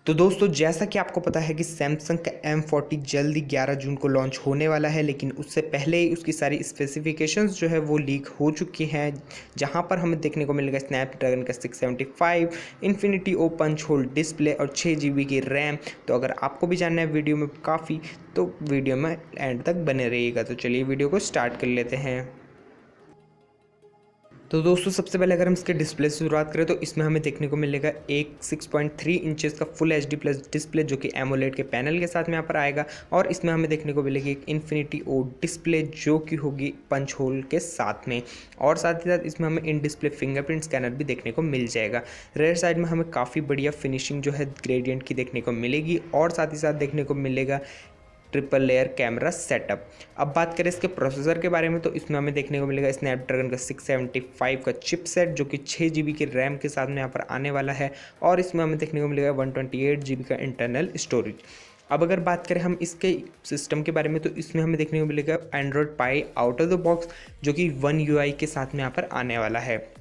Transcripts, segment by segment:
तो दोस्तों जैसा कि आपको पता है कि सैमसंग का M40 जल्दी 11 जून को लॉन्च होने वाला है, लेकिन उससे पहले ही उसकी सारी स्पेसिफिकेशंस जो है वो लीक हो चुकी हैं, जहां पर हमें देखने को मिलेगा स्नैपड्रैगन का 675, infinity O punch hole display और 6 GB की रैम। तो अगर आपको भी जानना है वीडियो में काफ़ी, तो वीडियो में एंड तक बने रहिएगा। तो चलिए वीडियो को स्टार्ट कर लेते हैं। तो दोस्तों सबसे पहले अगर हम इसके डिस्प्ले से शुरुआत करें तो इसमें हमें देखने को मिलेगा एक 6.3 इंचेस का फुल HD प्लस डिस्प्ले, जो कि एमोलेड के पैनल के साथ में यहाँ पर आएगा। और इसमें हमें देखने को मिलेगी एक इन्फिनिटी ओ डिस्प्ले, जो कि होगी पंच होल के साथ में। और साथ ही साथ इसमें हमें इन डिस्प्ले फिंगरप्रिंट स्कैनर भी देखने को मिल जाएगा। रेयर साइड में हमें काफ़ी बढ़िया फिनिशिंग जो है ग्रेडियंट की देखने को मिलेगी, और साथ ही साथ देखने को मिलेगा ट्रिपल लेयर कैमरा सेटअप। अब बात करें इसके प्रोसेसर के बारे में तो इसमें हमें देखने को मिलेगा स्नैपड्रैगन का 675 का चिपसेट, जो कि 6 GB की रैम के साथ में यहाँ पर आने वाला है। और इसमें हमें देखने को मिलेगा 128 GB का इंटरनल स्टोरेज। अब अगर बात करें हम इसके सिस्टम के बारे में तो इसमें हमें देखने को मिलेगा Android pi out of the box, जो कि One UI के साथ में यहाँ पर आने वाला है।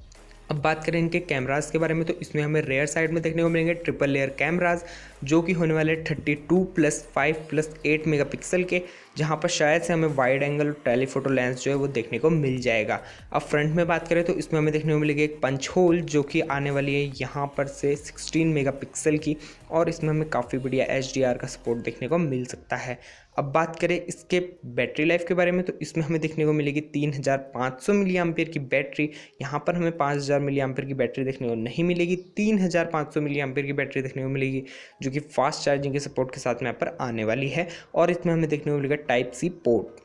अब बात करें इनके कैमरास के बारे में तो इसमें हमें रेयर साइड में देखने को मिलेंगे ट्रिपल लेयर कैमरास, जो कि होने वाले 32+5+8 मेगापिक्सल के, जहां पर शायद से हमें वाइड एंगल और टेलीफोटो लेंस जो है वो देखने को मिल जाएगा। अब फ्रंट में बात करें तो इसमें हमें देखने को मिलेगी एक पंच होल, जो कि आने वाली है यहाँ पर से 16 मेगापिक्सल की, और इसमें हमें काफ़ी बढ़िया HDR का सपोर्ट देखने को मिल सकता है। अब बात करें इसके बैटरी लाइफ के बारे में तो इसमें हमें देखने को मिलेगी 3500 मिली एम्पियर की बैटरी। यहाँ पर हमें 5000 मिली एम्पियर की बैटरी देखने को नहीं मिलेगी, 3500 मिली एम्पियर की बैटरी देखने को मिलेगी, जो कि फास्ट चार्जिंग के सपोर्ट के साथ में यहाँ पर आने वाली है। और इसमें हमें देखने को मिलेगा Type-C पोर्ट।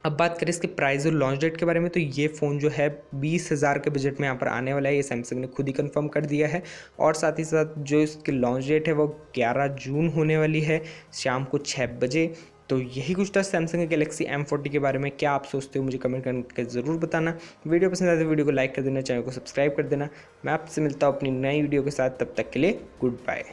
अब बात करें इसके प्राइस और लॉन्च डेट के बारे में तो ये फ़ोन जो है 20,000 के बजट में यहाँ पर आने वाला है, ये सैमसंग ने खुद ही कंफर्म कर दिया है। और साथ ही साथ जो इसकी लॉन्च डेट है वो 11 जून होने वाली है, शाम को 6 बजे। तो यही कुछ था सैमसंग के गैलेक्सी M40 के बारे में। क्या आप सोचते हो मुझे कमेंट करके ज़रूर बताना। वीडियो पसंद आए तो वीडियो को लाइक कर देना, चैनल को सब्सक्राइब कर देना। मैं आपसे मिलता हूँ अपनी नई वीडियो के साथ, तब तक के लिए गुड बाय।